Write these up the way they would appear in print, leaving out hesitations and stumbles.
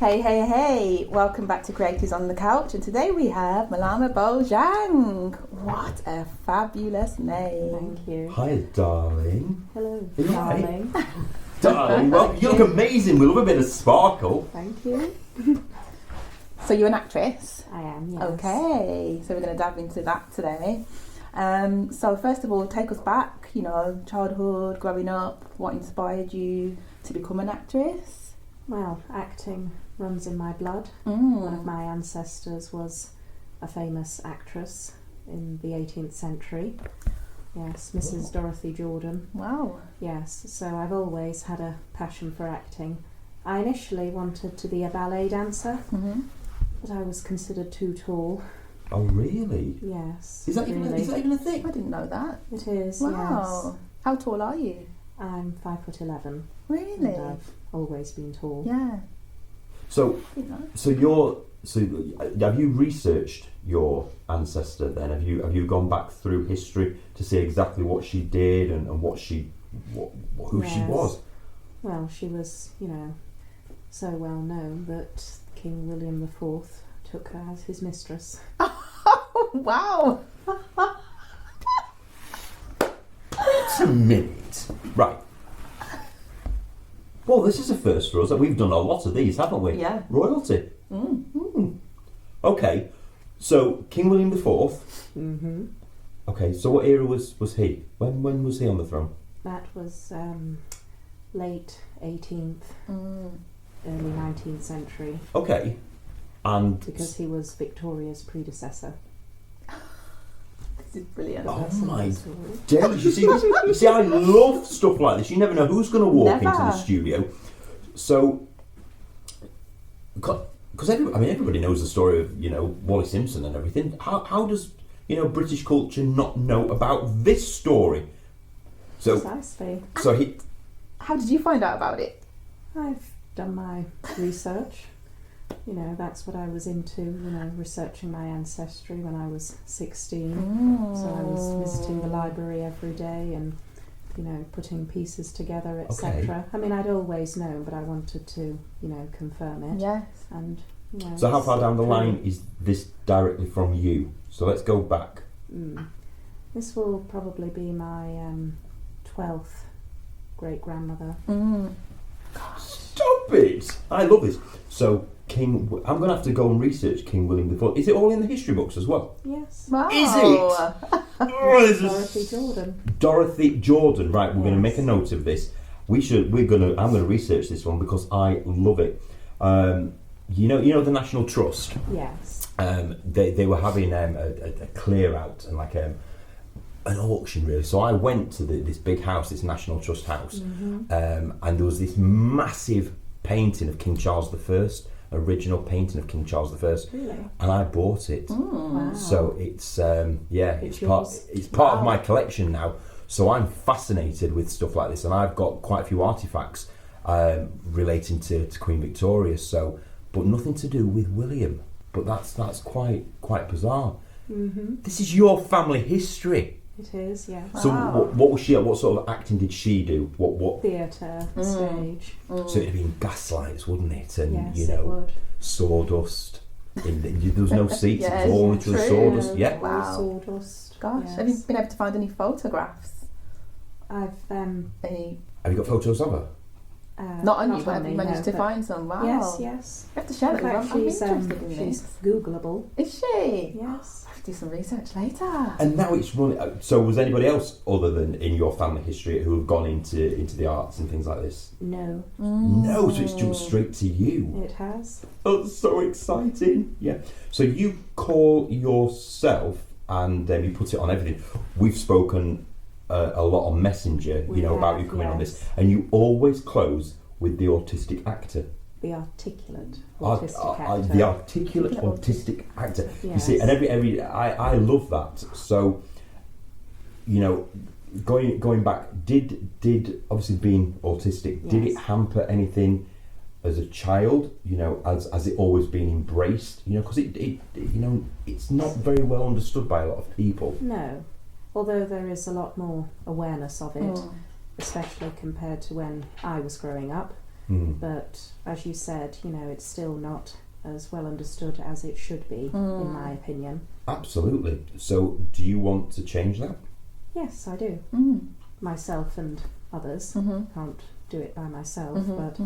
Hey, welcome back to Creatives on the Couch, and today we have Mariama Bojang. What a fabulous name. Thank you. Hi, darling. Hello, Are you darling. right? Darling, well, you look amazing. We love a bit of sparkle. Thank you. So you're an actress? I am, yes. Okay, so we're going to dive into that today. So first of all, take us back, childhood, growing up, what inspired you to become an actress? Well, acting runs in my blood. One of my ancestors was a famous actress in the 18th century. Yes, Mrs. Dorothy Jordan. Wow. Yes, so I've always had a passion for acting. I initially wanted to be a ballet dancer, but I was considered too tall. Oh, really? Yes. Is that even a thing? I didn't know that. It is, Wow. yes. How tall are you? I'm 5'11". Really? And I've always been tall. Yeah. So have you researched your ancestor then? Have you gone back through history to see exactly what she did and who she was? Well, she was, so well known that King William IV took her as his mistress. Oh, wow. Wait a minute. Right. Well, this is a first for us. We've done a lot of these, haven't we? Yeah. Royalty. Okay. So, King William IV. Mm-hmm. Okay, so what era was he? When was he on the throne? That was late 18th, early 19th century. Okay. And because he was Victoria's predecessor. This is brilliant. oh my days! You see, I love stuff like this. You never know who's going to walk into the studio. So, because everybody knows the story of Wally Simpson and everything. How does British culture not know about this story? So, precisely. So he. How did you find out about it? I've done my research. That's what I was into, researching my ancestry when I was 16. So I was visiting the library every day and, putting pieces together, etc. Okay. I'd always known, but I wanted to, confirm it. Yes. And, So how far down the line is this directly from you? So let's go back. This will probably be my 12th great-grandmother. Stop it! I love this. So I'm going to have to go and research King William IV. Is it all in the history books as well? Yes. Wow. Is it? Dorothy Jordan. Dorothy Jordan. Right, we're going to make a note of this. I'm going to research this one because I love it. You know the National Trust. Yes. They were having a clear out and like an auction really. So I went to this big house, this National Trust house, and there was this massive painting of King Charles I, original painting of King Charles I, Really? and I bought it. Wow. So it's part of my collection now. So I'm fascinated with stuff like this, and I've got quite a few artifacts relating to Queen Victoria. So, but nothing to do with William. But that's quite bizarre. This is your family history. It is, yeah. So what was she? What sort of acting did she do? What? Theatre, stage. So it'd have been gaslights, wouldn't it? And Yes, it would. Sawdust. There was no seats. Yes, it was all literally sawdust. Yeah. Wow. Sawdust. Gosh, yes. have you been able to find any photographs? I've Any? Have you got photos of her? Not on you, but have you me, managed to but find some? Wow. Yes. You have to share In that fact, with them. I'm she's interested in she's this. Googleable. Is she? Yes. I have to do some research later. And now it's running. So was anybody else other than in your family history who have gone into the arts and things like this? No. No, so it's jumped straight to you. It has. Oh, that's so exciting. Yeah. So you call yourself and you put it on everything. We've spoken a lot on Messenger, about you coming on this, and you always close with the autistic actor. The articulate autistic actor. The articulate autistic actor. Yes. You see, and I love that. So, going back, did obviously being autistic, did it hamper anything as a child? Has it always been embraced? Because it's not very well understood by a lot of people. No, although there is a lot more awareness of it, especially compared to when I was growing up. But as you said, you know, it's still not as well understood as it should be, in my opinion. Absolutely. So do you want to change that? Yes, I do. Myself and others. Can't do it by myself, but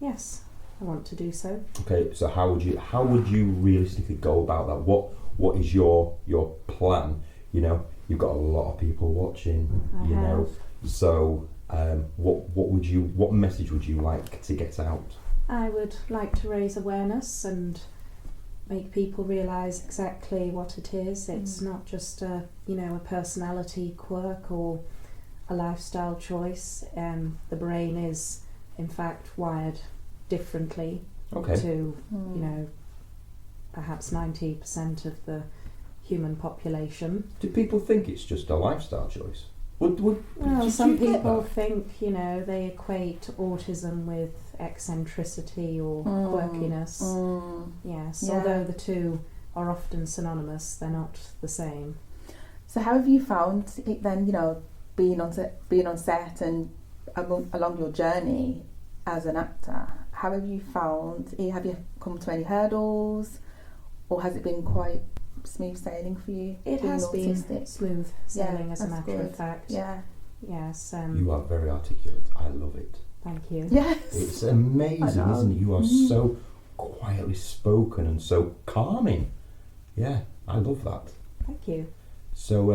yes, I want to do so. Okay, so how would you realistically go about that? What is your plan? You know, you've got a lot of people watching. Know, so what message would you like to get out? I would like to raise awareness and make people realise exactly what it is. It's not just a personality quirk or a lifestyle choice. The brain is in fact wired differently to perhaps 90% of the human population. Do people think it's just a lifestyle choice? Well, some people think, they equate autism with eccentricity or quirkiness. Yes, although the two are often synonymous, they're not the same. So how have you found it then, being on set and along your journey as an actor? How have you come to any hurdles, or has it been quite smooth sailing for you? It has been smooth sailing, as a matter of fact. Yeah. Yes. You are very articulate. I love it. Thank you. Yes. It's amazing, isn't it? You are so quietly spoken and so calming. Yeah, I love that. Thank you. So,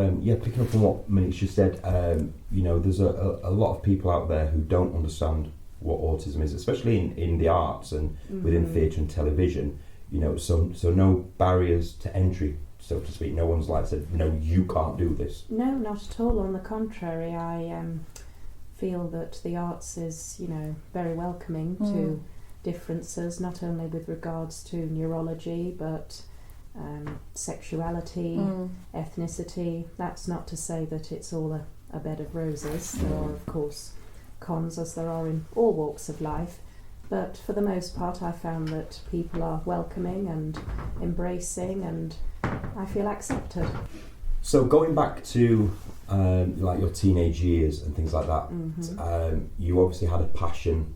picking up on what Monique just said, there's a lot of people out there who don't understand what autism is, especially in the arts and within theatre and television. So no barriers to entry, so to speak. No one's said, no, you can't do this. No, not at all. On the contrary, I feel that the arts is, very welcoming to differences, not only with regards to neurology, but sexuality, ethnicity. That's not to say that it's all a bed of roses. There are, of course, cons, as there are in all walks of life. But for the most part, I found that people are welcoming and embracing, and I feel accepted. So going back to your teenage years and things like that, you obviously had a passion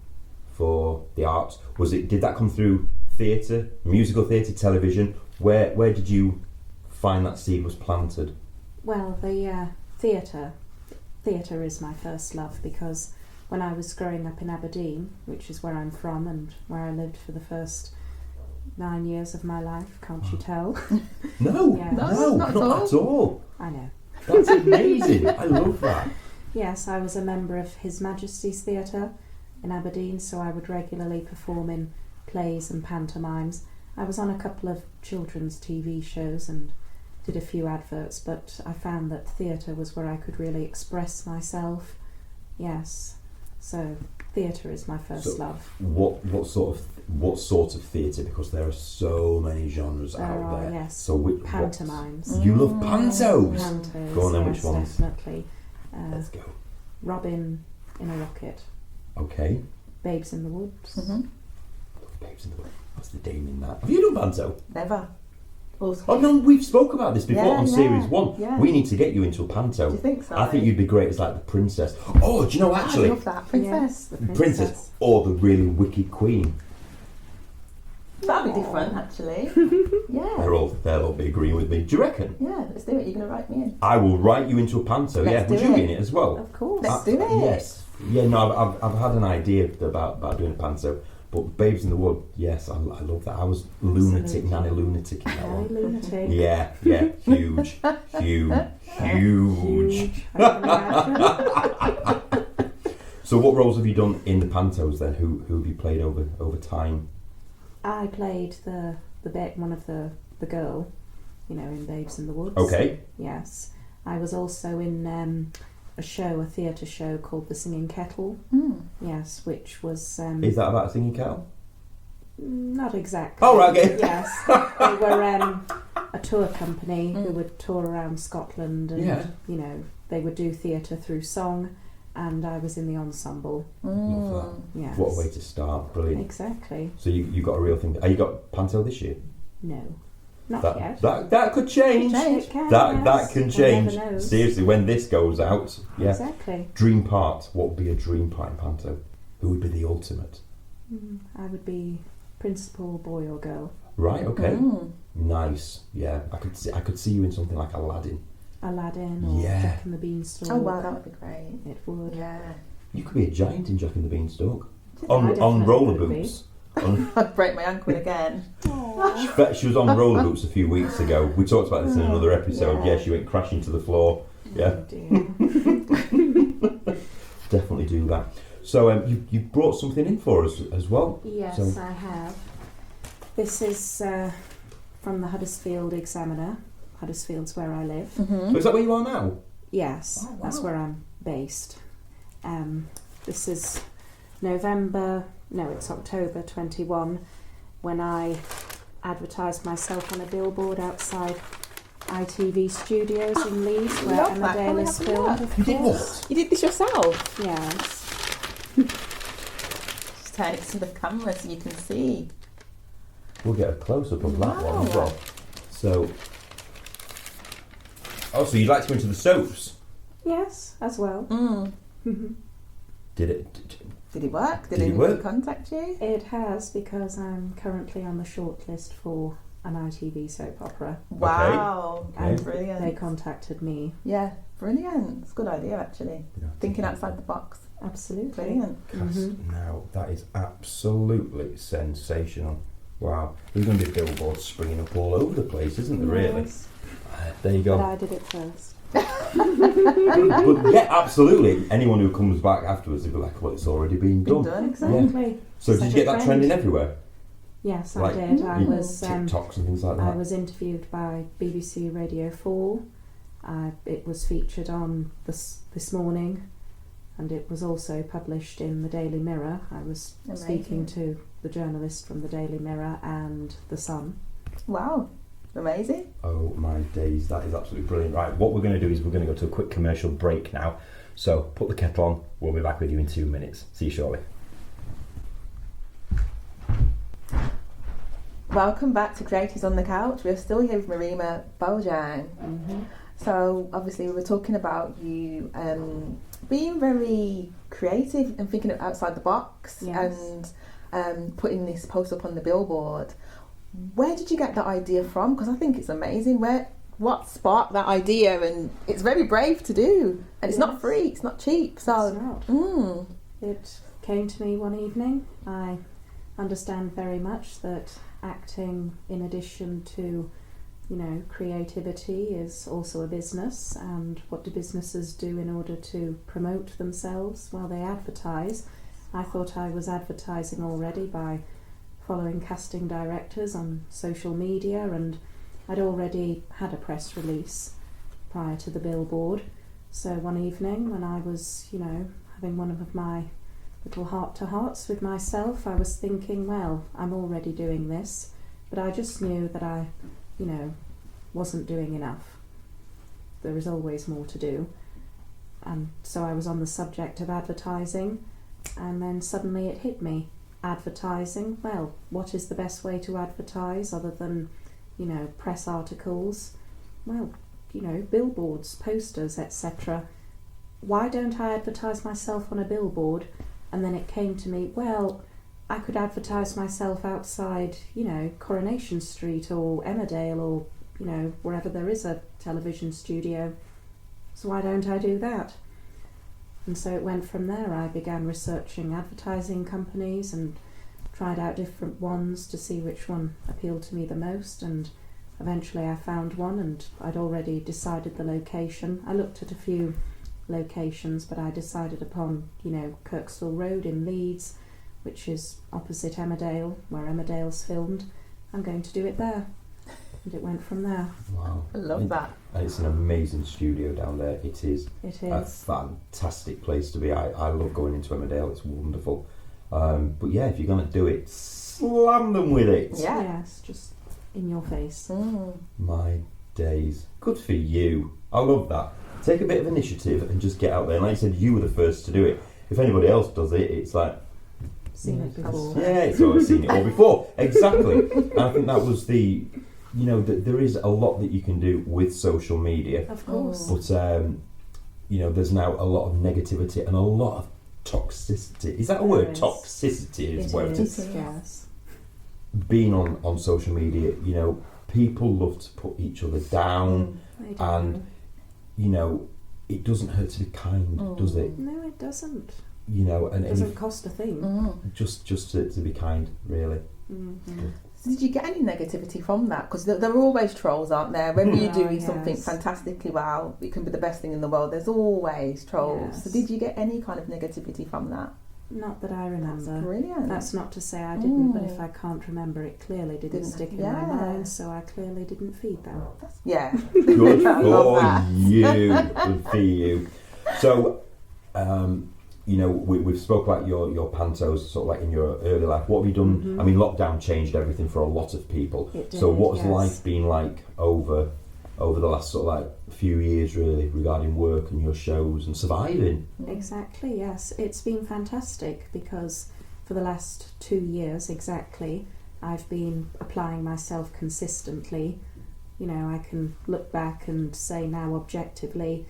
for the arts. Did that come through theatre, musical theatre, television? Where did you find that seed was planted? Well, the theatre is my first love, because when I was growing up in Aberdeen, which is where I'm from and where I lived for the first 9 years of my life, can't you tell? No, not at all. I know. That's amazing. I love that. Yes, I was a member of His Majesty's Theatre in Aberdeen, so I would regularly perform in plays and pantomimes. I was on a couple of children's TV shows and did a few adverts, but I found that theatre was where I could really express myself. Yes. So theatre is my first love. What sort of theatre? Because there are so many genres out there. Yes. So pantomimes. You love pantos. Pantos. Go on then. Which ones? Definitely. Let's go. Robin in a Rocket. Okay. Babes in the Woods. Babes in the Woods. What's the dame in that? Have you done panto? Never. Oh no, we've spoke about this before on series 1. Yeah. We need to get you into a panto. Do you think so? I think you'd be great as the princess. Oh, do you know actually? I love that. Princess. Yes, princess or the really wicked queen. That'd be different, actually. Yeah. They'll all be agreeing with me. Do you reckon? Yeah, let's do it. You're going to write me in. I will write you into a panto. Let's would you be in it as well? Of course. Let's do it. Yes. Yeah. No, I've had an idea about doing a panto. But Babes in the Wood, yes, I love that. I was nanny lunatic in that one. Lunatic. Yeah, huge. So what roles have you done in the pantos then? Who have you played over time? I played the one of the girl, in Babes in the Woods. Okay. Yes. I was also in a theatre show called The Singing Kettle. Yes, which was... Is that about a singing kettle? Not exactly. Oh, right, okay. Yes. They were a tour company who would tour around Scotland and, they would do theatre through song, and I was in the ensemble. Love that. Yes. What a way to start. Brilliant. Exactly. So you got a real thing. Have you got panto this year? No. Not yet. That could change. It can, that can change. Never knows. Seriously, when this goes out, Exactly. Dream part. What would be a dream part in panto? Who would be the ultimate? I would be principal boy or girl. Right. Okay. Nice. Yeah. I could see you in something like Aladdin. Aladdin or Jack and the Beanstalk. Oh wow, that would be great. It would. Yeah. You could be a giant in Jack and the Beanstalk. I On definitely roller would boots. I'd break my ankle again. She was on roller boots a few weeks ago. We talked about this in another episode. Yeah, she went crashing to the floor. Yeah. Oh dear. Definitely do that. So you brought something in for us as well. Yes, So- I have. This is from the Huddersfield Examiner. Huddersfield's where I live. So is that where you are now? Yes, Oh, wow. that's where I'm based. This is October 21, when I advertised myself on a billboard outside ITV Studios in Leeds, where love Emma that. Can we Dale is have a filmed. look? of You did course. what? You did this yourself? Yes. Just turn it to the camera so you can see. We'll get a close up of that one as well. So you'd like to go into the soaps? Yes, as well. Did it? Did it work? Did it anybody work? contact you? It has, because I'm currently on the shortlist for an ITV soap opera. Wow, Okay. brilliant. They contacted me. Yeah, brilliant. It's a good idea actually. Thinking outside the box. Absolutely. Brilliant. Now that is absolutely sensational. Wow, there's going to be billboards springing up all over the place, isn't there? Really? Yes, There you but go. I did it first. But yeah, absolutely. Anyone who comes back afterwards, they'll be like, "Well, it's already been done." Exactly. So did Such you get a that friend. trending everywhere? Yes, Like, I did. I was TikToks and things like that. I was interviewed by BBC Radio 4. It was featured on this morning, and it was also published in the Daily Mirror. I was speaking to the journalist from the Daily Mirror and the Sun. Wow, amazing. Oh my days, that is absolutely brilliant. Right, what we're going to do is we're going to go to a quick commercial break now. So put the kettle on. We'll be back with you in 2 minutes. See you shortly. Welcome back to Creatives on the Couch. We're still here with Mariama Bojang. So obviously we were talking about you being very creative and thinking outside the box. Yes. And putting this post up on the billboard. Where did you get that idea from? Because I think it's amazing. What sparked that idea? And it's very brave to do. And it's not free. It's not cheap. So It's not. It came to me one evening. I understand very much that acting, in addition to, creativity, is also a business. And what do businesses do in order to promote themselves? Well, they advertise. I thought I was advertising already by following casting directors on social media, and I'd already had a press release prior to the billboard. So one evening when I was, having one of my little heart-to-hearts with myself, I was thinking, well, I'm already doing this, but I just knew that I, wasn't doing enough. There is always more to do. And so I was on the subject of advertising, and then suddenly it hit me. Advertising, well, what is the best way to advertise other than, press articles? Well, billboards, posters, etc. Why don't I advertise myself on a billboard? And then it came to me, well, I could advertise myself outside, Coronation Street or Emmerdale or, wherever there is a television studio. So why don't I do that? And so it went from there. I began researching advertising companies and tried out different ones to see which one appealed to me the most, and eventually I found one, and I'd already decided the location. I looked at a few locations, but I decided upon, Kirkstall Road in Leeds, which is opposite Emmerdale, where Emmerdale's filmed. I'm going to do it there. And it went from there. Wow. I love that. And it's an amazing studio down there. It is. It A is. fantastic place to be. I love going into Emmerdale. It's wonderful. But yeah, if you're going to do it, slam them with it. Yeah. Yes, just in your face. My days. Good for you. I love that. Take a bit of initiative and just get out there. And like you said, you were the first to do it. If anybody else does it, it's like... Seen it before. Yeah, it's always seen it all before. Exactly. And I think that was the... there is a lot that you can do with social media. Of course. But, there's now a lot of negativity and a lot of toxicity. Is that a word? is. Toxicity is what it is. Yes. Being on social media, you know, people love to put each other down, They do. and you know, it doesn't hurt to be kind, does it? No, it doesn't. You know, and It doesn't cost a thing. just to be kind, really. Mm-hmm. So did you get any negativity from that? Because there are always trolls, aren't there? When you're doing something Yes. fantastically well, it can be the best thing in the world. There's always trolls. Yes. So did you get any kind of negativity from that? Not that I remember. That's brilliant. That's not to say I didn't, but if I can't remember, it clearly didn't stick in my yeah. mind, so I clearly didn't feed them. Yeah. Good I love for that. you. Good for you. So, you know, we've spoke about your pantos, sort of like in your early life. What have you done? Mm-hmm. I mean, lockdown changed everything for a lot of people. It did, So, what's yes. life been like over the last sort of like few years, really, regarding work and your shows and surviving? Exactly, yes. It's been fantastic because for the last 2 years exactly, I've been applying myself consistently. You know, I can look back and say now objectively,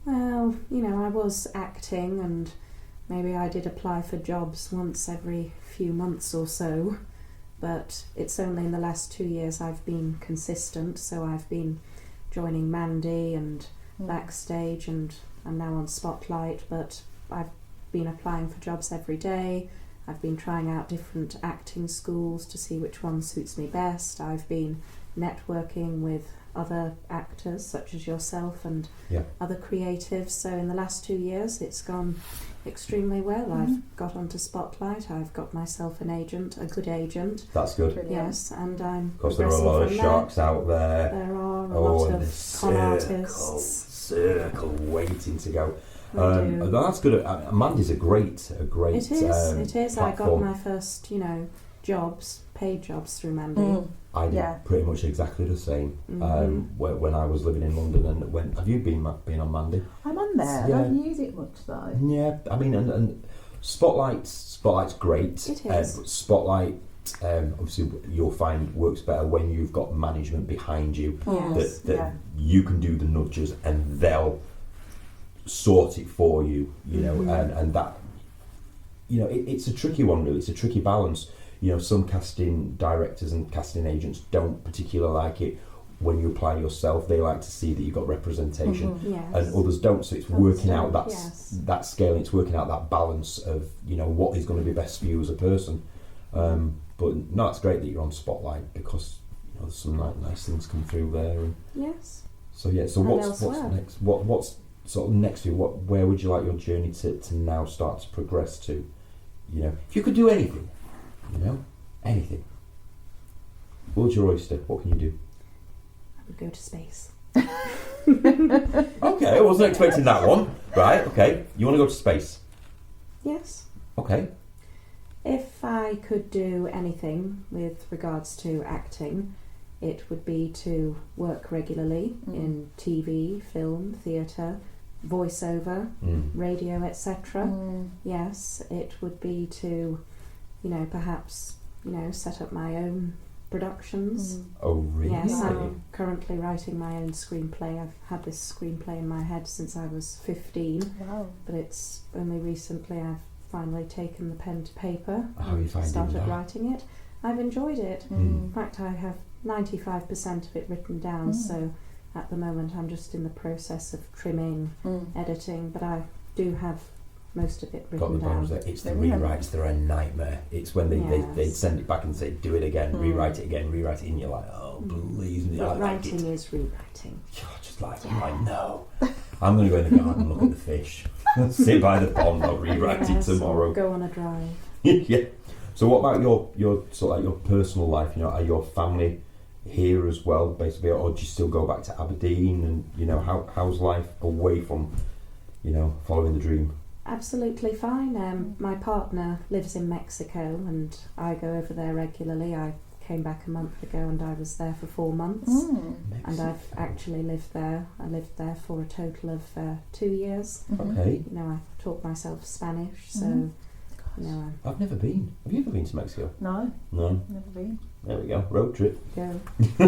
well, you know, I was acting and maybe I did apply for jobs once every few months or so, but it's only in the last 2 years I've been consistent, so I've been joining Mandy and Backstage, and I'm now on Spotlight, but I've been applying for jobs every day. I've been trying out different acting schools to see which one suits me best. I've been networking with other actors such as yourself and other creatives. So in the last 2 years it's gone extremely well. I've got onto Spotlight, I've got myself an agent, a good agent. That's good. Brilliant. Yes, and I'm Because there are a lot of sharks out there. There are a Oh, lot and the of con artists. circle waiting to go. They do. That's good. Mandy's a great. It is. I got platform. my first, paid jobs through Mandy. I did pretty much exactly the same. When I was living in London, and have you been on Mandy? I'm on there. Yeah. I don't use it much though. Yeah, I mean, and Spotlight's great. It is. Spotlight, obviously, you'll find works better when you've got management behind you. Yes. That you can do the nudges and they'll sort it for you. You know, and that. You know, it's a tricky one, really. It's a tricky balance. You know, some casting directors and casting agents don't particularly like it when you apply yourself. They like to see that you've got representation, Yes. and others don't. So it's working out that scale. It's working out that balance of, you know, what is going to be best for you as a person. But no, it's great that you're on Spotlight because, you know, there's some nice things come through there. And Yes. so yeah. So And what's elsewhere. next? What's sort of next for you? Where would you like your journey to now start to progress to? You know, if you could do anything. You know, anything. World's your oyster. What can you do? I would go to space. Okay, I wasn't expecting that one. Right, okay. You want to go to space? Yes. Okay. If I could do anything with regards to acting, it would be to work regularly in TV, film, theatre, voiceover, radio, etc. Yes, it would be to, perhaps, set up my own productions. Oh, really? Yes, I'm currently writing my own screenplay. I've had this screenplay in my head since I was 15. Wow. But it's only recently I've finally taken the pen to paper How are you finding started that? writing it. I've enjoyed it. In fact, I have 95% of it written down, so at the moment I'm just in the process of trimming, editing, but I do have most of it Got written the down. bones there. It's the rewrites, they're a nightmare. It's when they send it back and say, do it again, rewrite it again, rewrite it, and you're like, oh, please, I But like writing it. is rewriting. You're just like, no. I'm going to go in the garden and look at the fish. Sit by the pond, I'll rewrite it tomorrow. Go on a drive. Yeah. So what about your sort of like your personal life? You know, are your family here as well, basically, or do you still go back to Aberdeen? And you know, how's life away from, following the dream? Absolutely fine. My partner lives in Mexico and I go over there regularly. I came back a month ago and I was there for 4 months. And I've actually lived there. I lived there for a total of 2 years. Okay. I taught myself Spanish, so I've never been. Have you ever been to Mexico? No, No. never been. There we go. Road trip. go So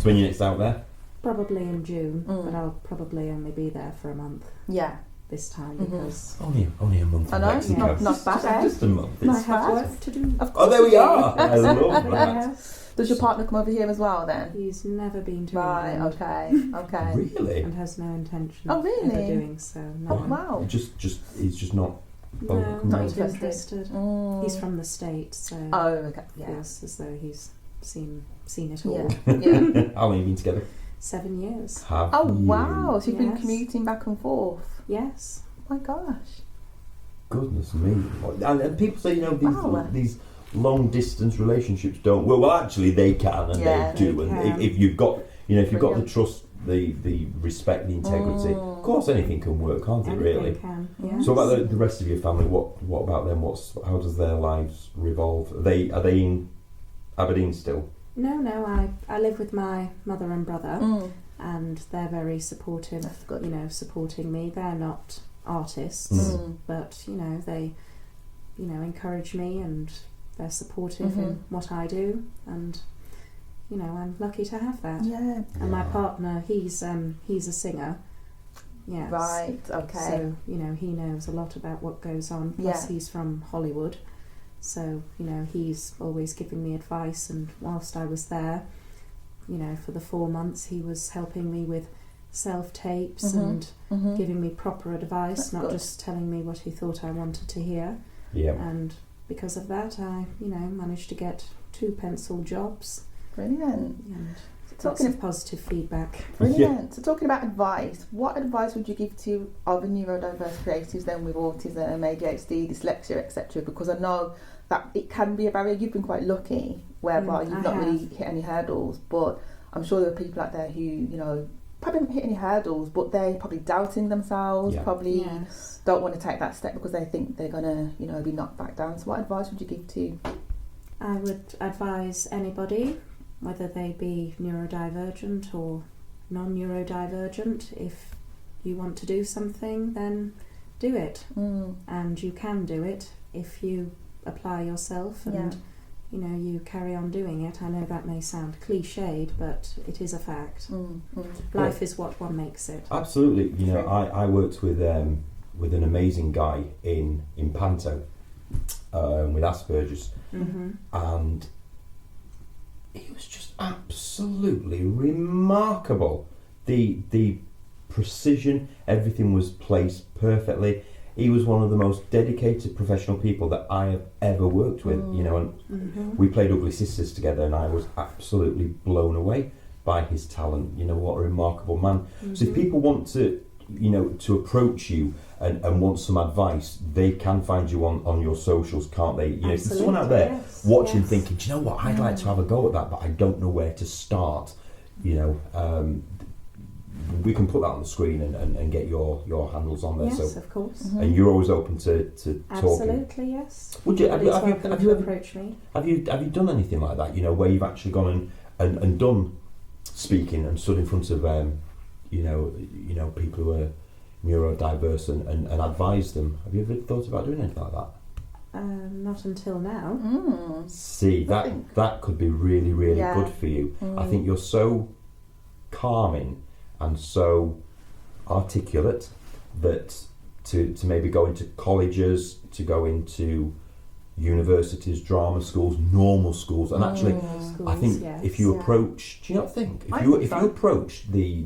when you're next out there? probably in June, but I'll probably only be there for a month. Yeah. this time because only a month. I know, it's not bad. Just a month. I have work to do. Of course There we are. I love that. Yes. Does your partner come over here as well then? He's never been to Right, England. okay. Really? And has no intention Oh, of really? ever doing so. No. Oh, wow. He's just not. No, not interested. interested. He's from the States, so Oh, okay. it Yeah. feels as though he's seen it all. Yeah. Yeah. How long have you been together? 7 years. Have Oh, you? wow. So you've been Yes. commuting back and forth. Yes. Oh, my gosh. Goodness me! And people say, you know, Wow. these long distance relationships don't. Well, actually, they can and Yeah, they do. they And can. if you've got, you know, if you've got the Brilliant. trust, the respect, the integrity, of course, anything can work, can't it? Anything Really. can. Yeah. Yes. So about the rest of your family, what about them? How does their lives revolve? Are they in Aberdeen still? No. I live with my mother and brother, Mm. and they're very supportive. That's good. You know, supporting me. They're not artists, Mm. but you know they, encourage me and they're supportive Mhm. in what I do, and you know I'm lucky to have that. Yeah. And my partner, he's a singer. Yes. Right, okay. So, he knows a lot about what goes on. Plus, Yeah. he's from Hollywood. So, he's always giving me advice. And whilst I was there, for the 4 months, he was helping me with self-tapes and giving me proper advice, That's not good. just telling me what he thought I wanted to hear. Yeah. And because of that, I, managed to get 2 pencil jobs Brilliant. and lots Talking of positive feedback. Brilliant. So talking about advice, what advice would you give to other neurodiverse creatives then with autism, ADHD, dyslexia, etc.? Because I know that it can be a barrier. You've been quite lucky whereby you've I not have. really hit any hurdles, but I'm sure there are people out there who, probably haven't hit any hurdles, but they're probably doubting themselves, Yeah. probably Yes. don't want to take that step because they think they're going to, be knocked back down. So what advice would you give to? I would advise anybody, whether they be neurodivergent or non-neurodivergent, if you want to do something, then do it. And you can do it if you apply yourself and you carry on doing it. I know that may sound cliched, but it is a fact. Life is what one makes it. Absolutely. True. I worked with an amazing guy in Panto with Asperger's, and he was just absolutely remarkable. The precision, everything was placed perfectly. He was one of the most dedicated professional people that I have ever worked with, and we played Ugly Sisters together, and I was absolutely blown away by his talent. What a remarkable man. So if people want to approach you and want some advice, they can find you on your socials, can't they? If there's someone out there Yes. watching, Yes. thinking, do you know what, I'd like to have a go at that, but I don't know where to start. We can put that on the screen and get your handles on there. Yes, So, of course. and you're always open to talking. Absolutely, yes. Would you? Everybody's Have you welcome have to you ever approach me. have you done anything like that? Where you've actually gone and done speaking and stood in front of people who are neurodiverse and advised them. Have you ever thought about doing anything like that? Not until now. See, that could be really, really Yeah. good for you. I think you're so calming and so articulate that to maybe go into colleges, to go into universities, drama schools, normal schools, and actually, I think if you approach, do you not think if you approach the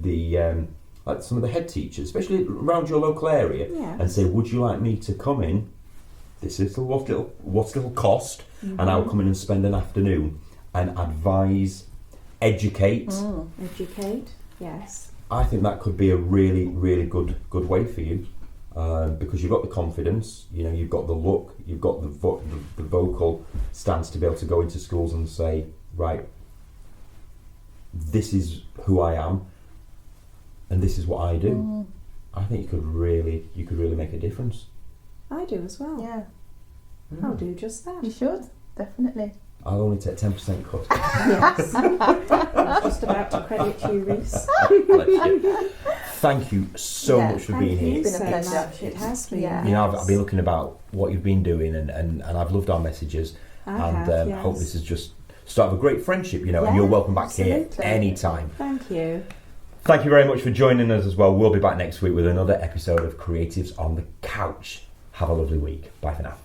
like some of the head teachers, especially around your local area, and say, would you like me to come in? This is what it'll cost, and I'll come in and spend an afternoon and advise, educate. Educate, yes. I think that could be a really, really good way for you, because you've got the confidence, you've got the look, you've got the vocal stance to be able to go into schools and say, right, this is who I am, and this is what I do. I think you could really make a difference. I do as well. Yeah, I'll do just that. you should, definitely. I'll only take 10% cut. Yes. I was just about to credit you, Reese. Bless you. Thank you so much for being here. It's been a so pleasure. much. It has been. Yeah. I've been looking about what you've been doing, and I've loved our messages, and yes. hope this is just start of a great friendship, and you're welcome back absolutely. here anytime. Thank you. Thank you very much for joining us as well. We'll be back next week with another episode of Creatives on the Couch. Have a lovely week. Bye for now.